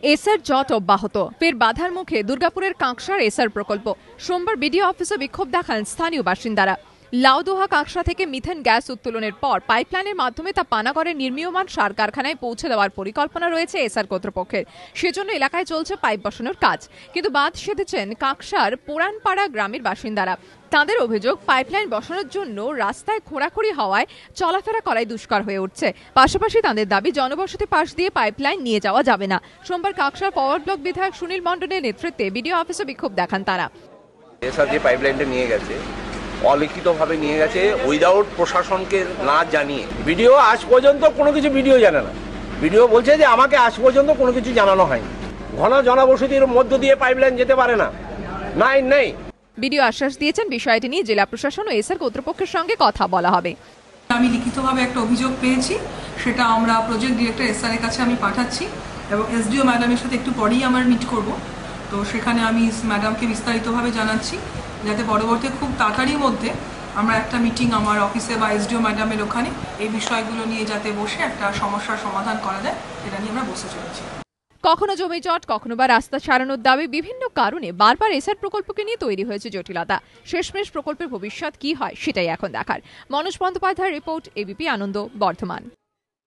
SR জট অব্যাহত, ফের বাধার মুখে দুর্গাপুরের কাঁকসার এসআর প্রকল্প। সোমবার বিডিও অফিসে বিক্ষোভ দেখান স্থানীয় বাসিন্দারা। লাউদোহা কাঁকসা থেকে মিথেন গ্যাস উত্তোলনের পর পাইপলাইনের মাধ্যমে তা পানাগড়ের নির্মীয়মান সার কারখানায় পৌঁছে দেওয়ার পরিকল্পনা রয়েছে এসআর কর্তৃপক্ষের। সেজন্য এলাকায় চলছে পাইপ বসানোর কাজ, কিন্তু বাদ সেধেছেন কাঁকসার পোড়ানপাড়া গ্রামের বাসিন্দারা। তাদের অভিযোগ, পাইপলাইন বসানোর জন্য রাস্তায় খোঁড়াখুঁড়ি হওয়ায় চলাফেরা করাই দুষ্কর হয়ে উঠছে। পাশাপাশি তাদের দাবি, জনবসতি পাশ দিয়ে পাইপলাইন নিয়ে যাওয়া যাবে না। সোমবার কাঁকসার ফরওয়ার্ড ব্লক বিধায়ক সুনীল মণ্ডলের নেতৃত্বে বিডিও অফিসে বিক্ষোভ দেখান তারা। এসআর যে পাইপলাইনটা নিয়ে গেছে, অলিখিতভাবে নিয়ে গেছে, উইদাউট প্রশাসনকে না জানিয়ে। ভিডিও আজ পর্যন্ত কোনো কিছু ভিডিও জানে না। ভিডিও বলছে যে আমাকে আজ পর্যন্ত কোনো কিছু জানানো হয়নি। ঘন জনবসতির মধ্য দিয়ে পাইপলাইন যেতে পারে না, নেই। বিডিও আশ্বাস দিয়েছেন, বিষয়টি নিয়ে জেলা প্রশাসন ও এসআর কর্তৃপক্ষের সঙ্গে কথা বলা হবে। আমি লিখিতভাবে একটা অভিযোগ পেয়েছি, সেটা আমরা প্রজেক্ট ডিরেক্টর এসআর এর কাছে আমি পাঠাচ্ছি এবং এসডিও ম্যাডামের সাথে একটু পরেই আমার মিট করব। তো সেখানে আমি ম্যাডামকে বিস্তারিতভাবে জানাচ্ছি, যাতে পরবর্তী খুব তাড়াতাড়ির মধ্যে আমরা একটা মিটিং আমার অফিসে বা এসডিও ম্যাডামের ওখানে এই বিষয়গুলো নিয়ে যাতে বসে একটা সমস্যার সমাধান করা যায়, এটা নিয়ে আমরা বসে চলেছি। কখনো জমি জট, কখনো বা রাস্তা ছাড়ানোর দাবি, বিভিন্ন কারণে বারবার এসআর প্রকল্পকে নিয়ে তৈরি হয়েছে জটিলতা। শেষমেশ প্রকল্পের ভবিষ্যৎ কি হয় সেটাই এখন দেখার। মনোজ বন্দ্যোপাধ্যায়ের রিপোর্ট, এবিপি আনন্দ, বর্ধমান।